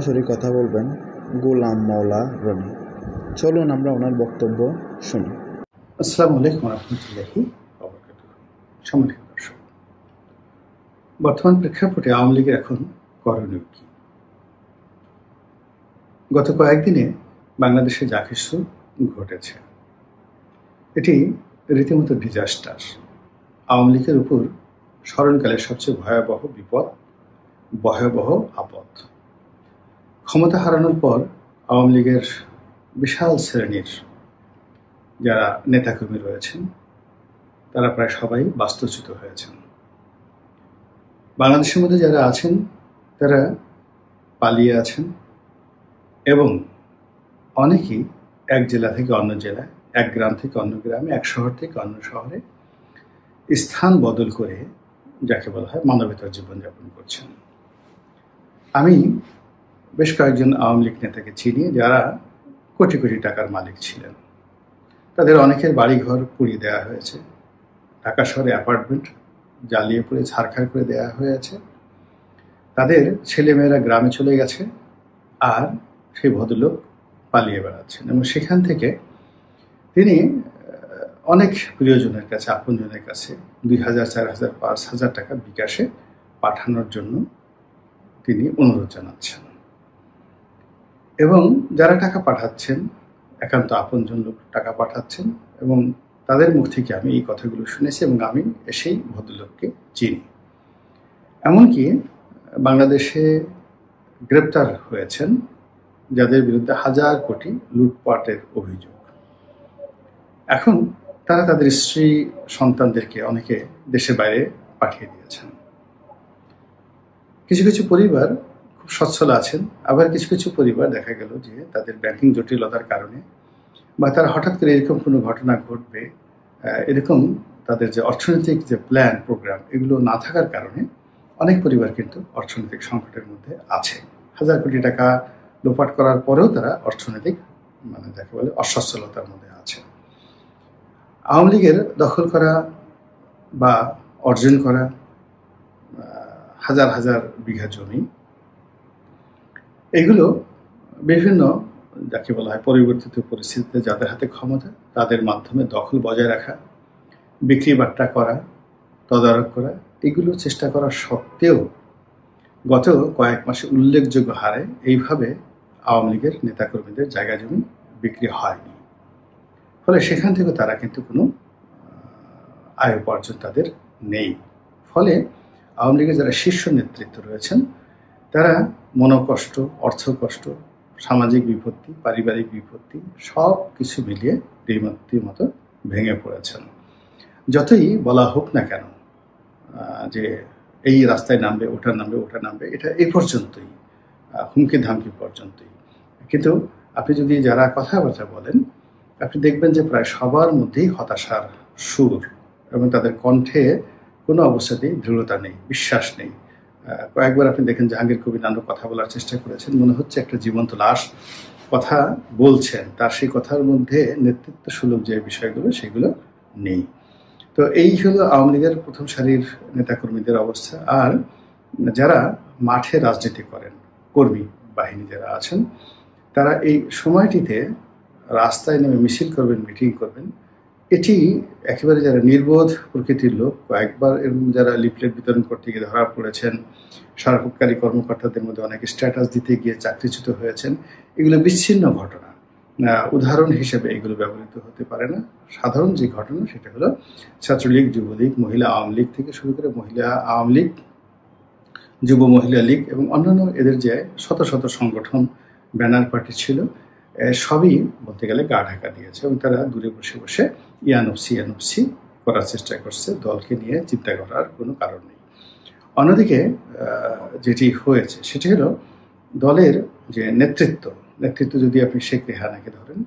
সরাসরি কথা বলবেন গোলাম মাওলা রনি। চলুন আমরা ওনার বক্তব্য শুনি। আসসালামু আলাইকুম রহমতুল্লাহি সম্মানিত দর্শক, বর্তমান প্রেক্ষাপটে আওয়ামী লীগের এখন করণীয় কি? গত কয়েকদিনে বাংলাদেশে যা কিছু ঘটেছে এটি রীতিমতো ডিজাস্টার। আওয়ামী লীগের উপর স্মরণকালের সবচেয়ে ভয়াবহ বিপদ, ভয়াবহ আপদ। ক্ষমতা হারানোর পর আওয়ামী লীগের বিশাল শ্রেণীর যারা নেতাকর্মী রয়েছেন তারা প্রায় সবাই বাস্তুচ্যুত হয়েছেন। বাংলাদেশের মধ্যে যারা আছেন তারা পালিয়ে আছেন এবং অনেকেই এক জেলা থেকে অন্য জেলায়, এক গ্রাম থেকে অন্য গ্রামে, এক শহর থেকে অন্য শহরে স্থান বদল করে যাকে বলা হয় মানবেতর জীবনযাপন করছেন। আমি বেশ কয়েকজন আওয়ামী লীগ নেতাকে চিনি যারা কোটি কোটি টাকার মালিক ছিলেন। তাদের অনেকের বাড়িঘর পুড়িয়ে দেওয়া হয়েছে, ঢাকা শহরে অ্যাপার্টমেন্ট জ্বালিয়ে পুড়ে ছারখার করে দেওয়া হয়েছে। তাদের ছেলেমেয়েরা গ্রামে চলে গেছে আর সেই ভদ্রলোক পালিয়ে বেড়াচ্ছেন এবং সেখান থেকে তিনি অনেক প্রিয়জনের কাছে, আপনজনের কাছে ২,০০০, ৪,০০০, ৫,০০০ টাকা বিকাশে পাঠানোর জন্য তিনি অনুরোধ জানাচ্ছেন এবং যারা টাকা পাঠাচ্ছেন একান্ত আপনজন লোক টাকা পাঠাচ্ছেন এবং তাদের মুখ থেকে আমি এই কথাগুলো শুনেছি এবং আমি সেই ভদ্রলোককে চিনি। এমনকি বাংলাদেশে গ্রেপ্তার হয়েছেন যাদের বিরুদ্ধে হাজার কোটি লুটপাটের অভিযোগ। এখন তারা তাদের স্ত্রী সন্তানদেরকে অনেকে দেশের বাইরে পাঠিয়ে দিয়েছেন। কিছু কিছু পরিবার খুব সচ্ছল আছেন, আবার কিছু কিছু পরিবার দেখা গেল যে তাদের ব্যাংকিং জটিলতার কারণে বা তারা হঠাৎ করে এরকম কোনো ঘটনা ঘটবে এরকম তাদের যে অর্থনৈতিক যে প্ল্যান প্রোগ্রাম এগুলো না থাকার কারণে অনেক পরিবার কিন্তু অর্থনৈতিক সংকটের মধ্যে আছে। হাজার কোটি টাকা লোপাট করার পরেও তারা অর্থনৈতিক যাকে বলে অসচ্ছলতার মধ্যে আছে। আওয়ামী লীগের দখল করা বা অর্জন করা হাজার হাজার বিঘা জমি এগুলো বিভিন্ন যাকে বলা হয় পরিবর্তিত পরিস্থিতিতে যাদের হাতে ক্ষমতা তাদের মাধ্যমে দখল বজায় রাখা, বিক্রি বাট্টা করা, তদারক করা এগুলো চেষ্টা করা সত্ত্বেও গত কয়েক মাসে উল্লেখযোগ্য হারে এইভাবে আওয়ামী লীগের নেতাকর্মীদের জায়গা জমি বিক্রি হয়নি। ফলে সেখান থেকে তারা কিন্তু কোনো আয় উপার্জন তাদের নেই। ফলে আওয়ামী লীগের যারা শীর্ষ নেতৃত্ব রয়েছেন তারা মনোকষ্ট, অর্থকষ্ট, সামাজিক বিপত্তি, পারিবারিক বিপত্তি সব কিছু মিলিয়ে রীতিমতো ভেঙে পড়েছেন। যতই বলা হোক না কেন যে এই রাস্তায় নামবে, ওটা নামবে, ওটা নামবে, এটা এই পর্যন্তই, হুমকি ধামকি পর্যন্তই। কিন্তু আপনি যদি যারা কথাবার্তা বলেন আপনি দেখবেন যে প্রায় সবার মধ্যেই হতাশার সুর এবং তাদের কণ্ঠে কোনো অবস্থাতেই দৃঢ়তা নেই, বিশ্বাস নেই। কয়েকবার আপনি দেখেন জাহাঙ্গীর কবির নানক কথা বলার চেষ্টা করেছেন, মনে হচ্ছে একটা জীবন্ত লাশ কথা বলছেন, তার সেই কথার মধ্যে নেতৃত্ব সুলভ যে বিষয়গুলো সেগুলো নেই। তো এই হলো আওয়ামী লীগের প্রথম সারির নেতাকর্মীদের অবস্থা। আর যারা মাঠে রাজনীতি করেন, কর্মী বাহিনী যারা আছেন তারা এই সময়টিতে রাস্তায় নেমে মিছিল করবেন, মিটিং করবেন, এটি একেবারে যারা নির্বোধ প্রকৃতির লোক, কয়েকবার যারা লিফলেট বিতরণ করতে গিয়ে ধরা পড়েছেন, সরকারি কর্মকর্তাদের মধ্যে অনেকে স্ট্যাটাস দিতে গিয়ে চাকরিচ্যুত হয়েছেন, এগুলো বিচ্ছিন্ন ঘটনা। উদাহরণ হিসেবে এগুলো ব্যবহৃত হতে পারে না। সাধারণ যে ঘটনা সেটা হলো ছাত্রলীগ, যুবলীগ, মহিলা আওয়ামী লীগ থেকে শুরু করে মহিলা আওয়ামী লীগ, যুব মহিলা লীগ এবং অন্যান্য এদের যে শত শত সংগঠন, ব্যানার পার্টি ছিল, সবই বলতে গেলে গা ঢাকা দিয়েছে এবং তারা দূরে বসে বসে ইয়ানুপসি করার চেষ্টা করছে। দলকে নিয়ে চিন্তা করার কোনো কারণ নেই। অন্যদিকে যেটি হয়েছে সেটি হলো দলের যে নেতৃত্ব যদি আপনি শেখ রেহানাকে ধরেন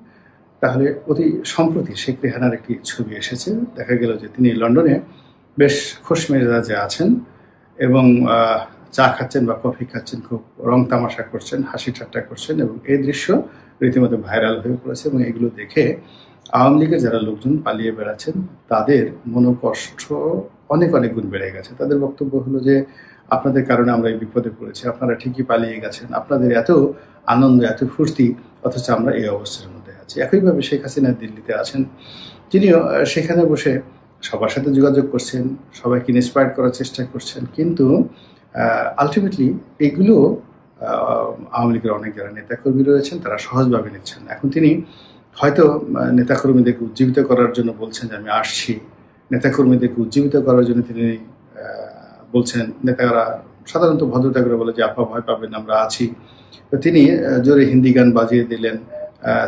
তাহলে অতি সম্প্রতি শেখ রেহানার একটি ছবি এসেছে। দেখা গেল যে তিনি লন্ডনে বেশ খোশ মেজাজে আছেন এবং চা খাচ্ছেন বা কফি খাচ্ছেন, খুব রং তামাশা করছেন, হাসি ঠাট্টা করছেন এবং এই দৃশ্য রীতিমতো ভাইরাল হয়ে পড়েছে এবং এগুলো দেখে আওয়ামী লীগের যারা লোকজন পালিয়ে বেড়াচ্ছেন তাদের মনোকষ্ট অনেক অনেক গুণ বেড়ে গেছে। তাদের বক্তব্য হলো যে আপনাদের কারণে আমরা এই বিপদে পড়েছি, আপনারা ঠিকই পালিয়ে গেছেন, আপনাদের এত আনন্দ, এত ফুর্তি, অথচ আমরা এই অবস্থার মধ্যে আছি। একইভাবে শেখ হাসিনা দিল্লিতে আছেন, তিনিও সেখানে বসে সবার সাথে যোগাযোগ করছেন, সবাইকে ইন্সপায়ার করার চেষ্টা করছেন, কিন্তু আলটিমেটলি এগুলো আওয়ামী লীগের অনেক যারা নেতাকর্মী রয়েছেন তারা সহজভাবে নিচ্ছেন। এখন তিনি হয়তো নেতাকর্মীদেরকে উজ্জীবিত করার জন্য বলছেন যে আমি আসছি, নেতাকর্মীদেরকে উজ্জীবিত করার জন্য তিনি বলছেন, নেতারা সাধারণত ভদ্রতা করে বলে যে আপা ভয় পাবেন, আমরা আছি। তো তিনি জোরে হিন্দি গান বাজিয়ে দিলেন,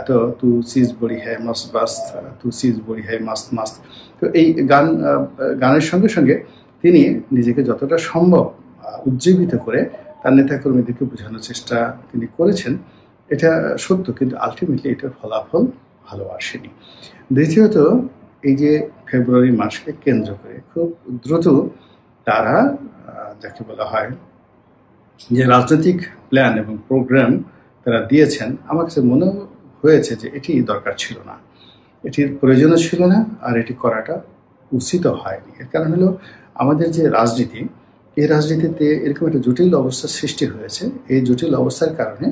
তো তু চিজ বড়ি হ্যায় মস্ত বাস্ত, তু চিজ বড়ি হ্যায় মাস্ত মাস্ত। তো এই গানের সঙ্গে সঙ্গে তিনি নিজেকে যতটা সম্ভব উজ্জীবিত করে তার নেতাকর্মীদেরকে বোঝানোর চেষ্টা তিনি করেছেন। এটা সত্য, কিন্তু আলটিমেটলি এটার ফলাফল ভালো আসেনি। দ্বিতীয়ত, এই যে ফেব্রুয়ারি মাসকে কেন্দ্র করে খুব দ্রুত তারা যাকে বলা হয় যে রাজনৈতিক প্ল্যান এবং প্রোগ্রাম তারা দিয়েছেন, আমার কাছে মনে হয়েছে যে এটি দরকার ছিল না, এটির প্রয়োজনও ছিল না, আর এটি করাটা উচিত হয়নি। এর কারণ হলো আমাদের যে রাজনীতি, এই রাজনীতিতে এরকম একটা জটিল অবস্থার সৃষ্টি হয়েছে। এই জটিল অবস্থার কারণে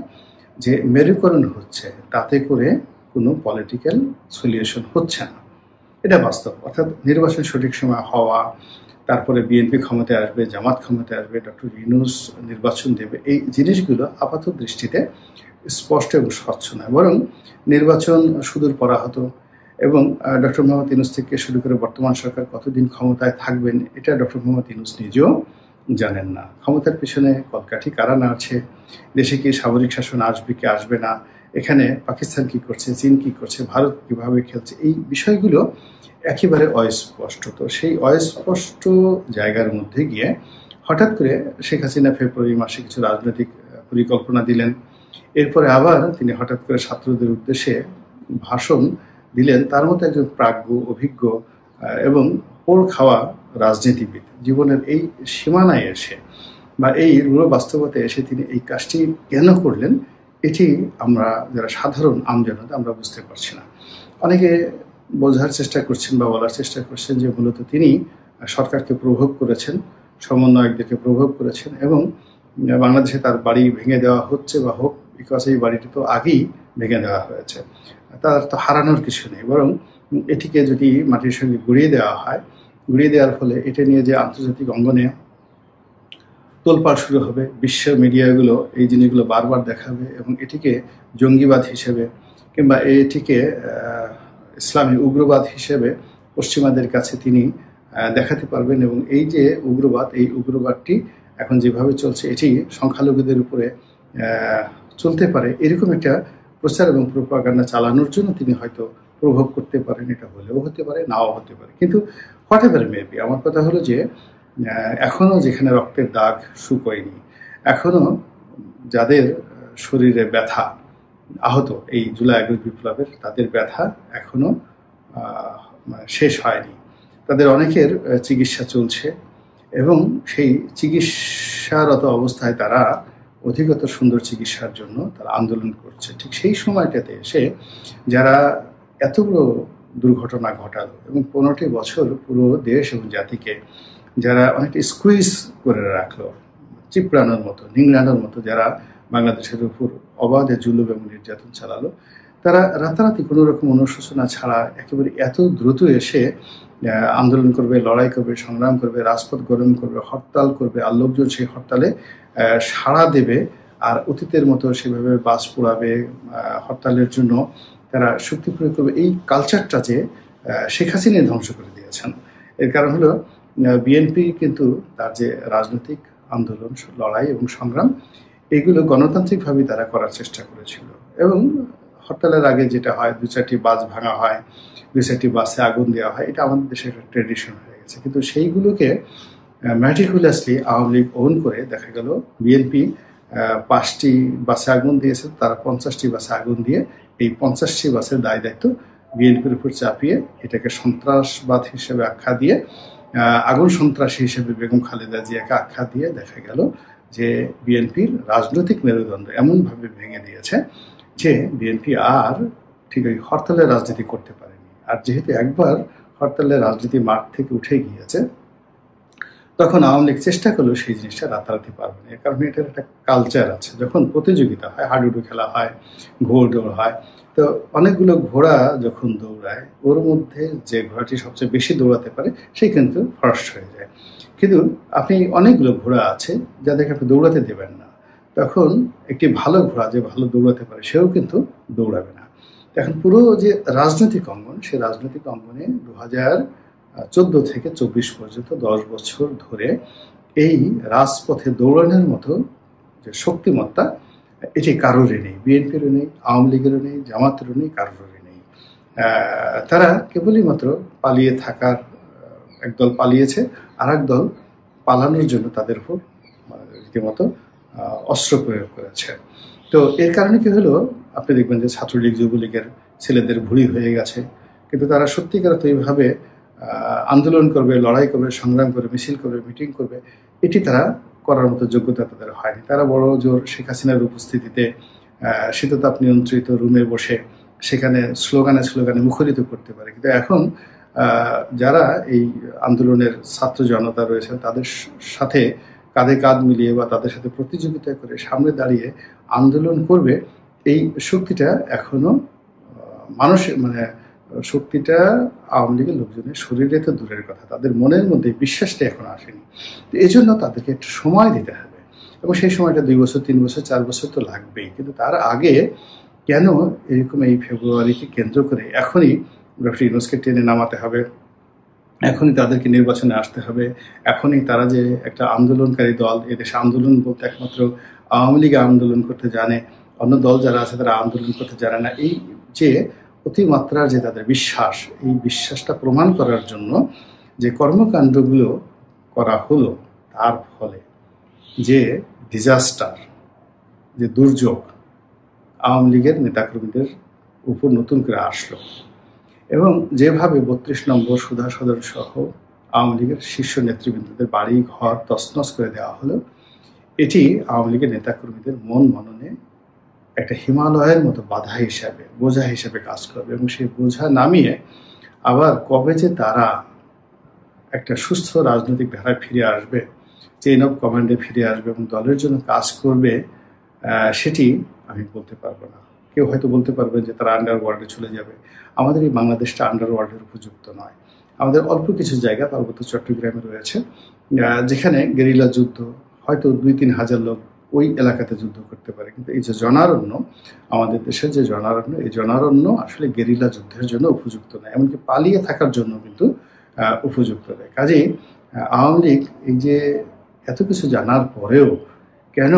যে মেরুকরণ হচ্ছে, তাতে করে কোনো পলিটিক্যাল সলিউশন হচ্ছে না, এটা বাস্তব। অর্থাৎ নির্বাচন সঠিক সময় হওয়া, তারপরে বিএনপি ক্ষমতায় আসবে, জামাত ক্ষমতায় আসবে, ডক্টর ইউনূস নির্বাচন দেবে, এই জিনিসগুলো আপাত দৃষ্টিতে স্পষ্ট এবং স্বচ্ছ নয়, বরং নির্বাচন সুদূর পরাহত। এবং ডক্টর মোহাম্মদ ইউনূস থেকে শুরু করে বর্তমান সরকার কতদিন ক্ষমতায় থাকবেন এটা ডক্টর মোহাম্মদ ইউনূস নিজেও জানেন না। ক্ষমতার পিছনে কলকাঠি কারা নাড়ছে, দেশে কি সামরিক শাসন আসবে কি আসবে না, এখানে পাকিস্তান কি করছে, চীন কি করছে, ভারত কিভাবে খেলছে, এই বিষয়গুলো একেবারে অস্পষ্ট। তো সেই অস্পষ্ট জায়গার মধ্যে গিয়ে হঠাৎ করে শেখ হাসিনা ফেব্রুয়ারি মাসে কিছু রাজনৈতিক পরিকল্পনা দিলেন। এরপরে আবার তিনি হঠাৎ করে ছাত্রদের উদ্দেশ্যে ভাষণ দিলেন। তার মতো একজন প্রাজ্ঞ, অভিজ্ঞ এবং পোড় খাওয়া রাজনীতিবিদ জীবনের এই সীমানায় এসে বা এই রূঢ় বাস্তবতায় এসে তিনি এই কাজটি কেন করলেন, এটি আমরা যারা সাধারণ আমজনতা আমরা বুঝতে পারছি না। অনেকে বোঝার চেষ্টা করছেন বা বলার চেষ্টা করছেন যে মূলত তিনি সরকারকে প্রভোগ করেছেন, সমন্বয়কদেরকে প্রভোগ করেছেন, এবং বাংলাদেশে তার বাড়ি ভেঙে দেওয়া হচ্ছে বা হোক, বিকজ এই বাড়িটি তো আগেই ভেঙে দেওয়া হয়েছে, তার তো হারানোর কিছু নেই। বরং এটিকে যদি মাটির সঙ্গে গুঁড়িয়ে দেওয়া হয়, গুঁড়িয়ে দেওয়ার ফলে এটা নিয়ে যে আন্তর্জাতিক অঙ্গনে তোলপাড় শুরু হবে, বিশ্ব মিডিয়াগুলো এই জিনিসগুলো বারবার দেখাবে এবং এটিকে জঙ্গিবাদ হিসেবে কিংবা এটিকে ইসলামী উগ্রবাদ হিসেবে পশ্চিমাদের কাছে তিনি দেখাতে পারবেন। এবং এই যে উগ্রবাদ, এই উগ্রবাদটি এখন যেভাবে চলছে এটি সংখ্যালঘুদের উপরে চলতে পারে, এরকম একটা প্রচার এবং প্রোপাগান্ডা চালানোর জন্য তিনি হয়তো প্রভাব করতে পারেন। এটা হলেও হতে পারে, নাও হতে পারে, কিন্তু হোয়াট এভার মেবি, আমার কথা হলো যে এখনো যেখানে রক্তের দাগ শুকোয়নি, এখনো যাদের শরীরে ব্যথা, আহত এই জুলাই আগস্ট বিপ্লবের, তাদের ব্যথা এখনো শেষ হয়নি, তাদের অনেকের চিকিৎসা চলছে এবং সেই চিকিৎসারত অবস্থায় তারা অধিকতর সুন্দর চিকিৎসার জন্য তারা আন্দোলন করছে। ঠিক সেই সময়টাতে এসে যারা এতগুলো দুর্ঘটনা ঘটালো এবং 15টি বছর পুরো দেশ এবং জাতিকে যারা অনেকটা স্কুইজ করে রাখলো, চিপড়ানোর মতো, নিংড়ানোর মতো, যারা বাংলাদেশের উপর অবাধে জুলুম এবং নির্যাতন চালালো, তারা রাতারাতি কোনো রকম অনুশোচনা ছাড়া একেবারে এত দ্রুত এসে আন্দোলন করবে, লড়াই করবে, সংগ্রাম করবে, রাজপথ গরম করবে, হরতাল করবে, আর লোকজন সেই হরতালে সাড়া দেবে, আর অতীতের মতো সেভাবে বাস পোড়াবে, হরতালের জন্য তারা শক্তি প্রয়োগ করবে। এই কালচারটা যে শেখ হাসিনা ধ্বংস করে দিয়েছেন। এর কারণ হলো বিএনপি কিন্তু তার যে রাজনৈতিক আন্দোলন, লড়াই এবং সংগ্রাম, এগুলো গণতান্ত্রিকভাবে তারা করার চেষ্টা করেছিল। এবং হরতালের আগে যেটা হয়, 2-4টি বাস ভাঙা হয়, 2-4টি বাসে আগুন দেওয়া হয়, এটা আমাদের দেশের একটা ট্রেডিশন হয়ে গেছে। কিন্তু সেইগুলোকে ম্যাটিকুলাসলি আওয়ামী লীগ ওন করে দেখা গেল বিএনপি 5টি বাসে আগুন দিয়েছে, তারা 50টি বাসে আগুন দিয়ে এই 50টি বাসের দায় দায়িত্ব বিএনপির উপর চাপিয়ে এটাকে সন্ত্রাসবাদ হিসেবে আখ্যা দিয়ে, আগুন সন্ত্রাসী হিসেবে বেগম খালেদা জিয়াকে আখ্যা দিয়ে দেখা গেল যে বিএনপির রাজনৈতিক মেরুদণ্ড এমনভাবে ভেঙে দিয়েছে যে বিএনপি আর ঠিক ওই হরতালের রাজনীতি করতে পারেনি। আর যেহেতু একবার হরতালের রাজনীতি মাঠ থেকে উঠে গিয়েছে, তখন আওয়ামী লীগ চেষ্টা করলেও সেই জিনিসটা রাতারাতি পারবে না, কারণ এটার একটা কালচার আছে। যখন প্রতিযোগিতা হয়, হাডুডু খেলা হয়, ঘোড় দৌড় হয়, তো অনেকগুলো ঘোড়া যখন দৌড়ায়, ওর মধ্যে যে ঘোড়াটি সবচেয়ে বেশি দৌড়াতে পারে সে কিন্তু ফার্স্ট হয়ে যায়। কিন্তু আপনি অনেকগুলো ঘোড়া আছে যাদেরকে আপনি দৌড়াতে দেবেন না, তখন একটি ভালো ঘোড়া যে ভালো দৌড়াতে পারে সেও কিন্তু দৌড়াবে না। এখন পুরো যে রাজনৈতিক অঙ্গন, সেই রাজনৈতিক অঙ্গনে 2014 থেকে 24 পর্যন্ত 10 বছর ধরে এই রাজপথে দৌড়ানোর মতো যে শক্তিমত্তা, এটি কারোরই নেই। বিএনপিরও নেই, আওয়ামী লীগেরও নেই, জামাতেরও নেই, কারোরই নেই। তারা কেবলই মাত্র পালিয়ে থাকার, একদল পালিয়েছে, আর এক দল পালানোর জন্য তাদের উপর রীতিমতো অস্ত্র প্রয়োগ করেছে। তো এর কারণে কি হলো, আপনি দেখবেন যে ছাত্রলীগ যুবলীগের ছেলেদের ভুঁড়ি হয়ে গেছে, কিন্তু তারা সত্যিকার তো এইভাবে আন্দোলন করবে, লড়াই করবে, সংগ্রাম করবে, মিছিল করবে, মিটিং করবে, এটি তারা করার মতো যোগ্যতা তাদের হয়নি। তারা বড় জোর শেখ হাসিনার উপস্থিতিতে শীততাপ নিয়ন্ত্রিত রুমে বসে সেখানে স্লোগানে মুখরিত করতে পারে। কিন্তু এখন যারা এই আন্দোলনের ছাত্র জনতা রয়েছেন তাদের সাথে কাঁধে কাঁধ মিলিয়ে বা তাদের সাথে প্রতিযোগিতা করে সামনে দাঁড়িয়ে আন্দোলন করবে, এই শক্তিটা এখনো শক্তিটা আওয়ামী লীগের লোকজনের শরীরে তো দূরের কথা, তাদের মনের মধ্যে বিশ্বাসটা এখনো আসেনি। তো এই জন্য তাদেরকে একটু সময় দিতে হবে, এবং সেই সময়টা 2 বছর, 3 বছর, 4 বছর তো লাগবেই। কিন্তু তার আগে কেন এরকম এই ফেব্রুয়ারিকে কেন্দ্র করে এখনই ডক্টর ইউনূসকে টেনে নামাতে হবে, এখনই তাদেরকে নির্বাচনে আসতে হবে, এখনই তারা যে একটা আন্দোলনকারী দল, এদেশে আন্দোলন বলতে একমাত্র আওয়ামী লীগ আন্দোলন করতে জানে, অন্য দল যারা আছে তারা আন্দোলন করতে জানে না, এই যে অতিমাত্রার যে তাদের বিশ্বাস, এই বিশ্বাসটা প্রমাণ করার জন্য যে কর্মকাণ্ডগুলো করা হলো, তার ফলে যে ডিজাস্টার, যে দুর্যোগ আওয়ামী লীগের নেতাকর্মীদের উপর নতুন করে আসলো, এবং যেভাবে 32 নম্বর সুধা সদন সহ আওয়ামী লীগের শীর্ষ নেতৃবৃন্দদের বাড়ি ঘর তছনছ করে দেওয়া হলো, এটি আওয়ামী লীগের নেতাকর্মীদের মন মননে একটা হিমালয়ের মতো বাধা হিসাবে, বোঝা হিসাবে কাজ করবে, এবং সেই বোঝা নামিয়ে আবার কবে যে তারা একটা সুস্থ রাজনৈতিক ধারায় ফিরে আসবে, চেইন অফ কমান্ডে ফিরে আসবে এবং দলের জন্য কাজ করবে, সেটি আমি বলতে পারবো না। কেউ হয়তো বলতে পারবে যে তারা আন্ডারওয়ার্ল্ডে চলে যাবে। আমাদের এই বাংলাদেশটা আন্ডারওয়ার্ল্ডের উপযুক্ত নয়। আমাদের অল্প কিছু জায়গা, পার্বত্য চট্টগ্রামে রয়েছে, যেখানে গেরিলা যুদ্ধ, হয়তো 2-3 হাজার লোক ওই এলাকাতে যুদ্ধ করতে পারে, কিন্তু এই যে জনারণ্য, আমাদের দেশের যে জনারণ্য, এই জনারণ্য আসলে গেরিলা যুদ্ধের জন্য উপযুক্ত নয়, এমনকি পালিয়ে থাকার জন্য কিন্তু উপযুক্ত নয়। কাজেই আওয়ামী লীগ এই যে এত কিছু জানার পরেও কেন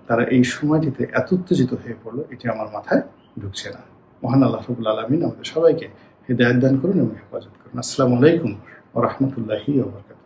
তারা এই সময়টিতে এত উত্তেজিত হয়ে পড়লো, এটি আমার মাথায় ঢুকছে না। মহান আল্লাহ রাব্বুল আলামিন আমাদের সবাইকে হিদায়াত দান করুন এবং হেফাজত করুন। আসসালামু আলাইকুম ওয়া রাহমাতুল্লাহি ওয়া বারাকাতুহু।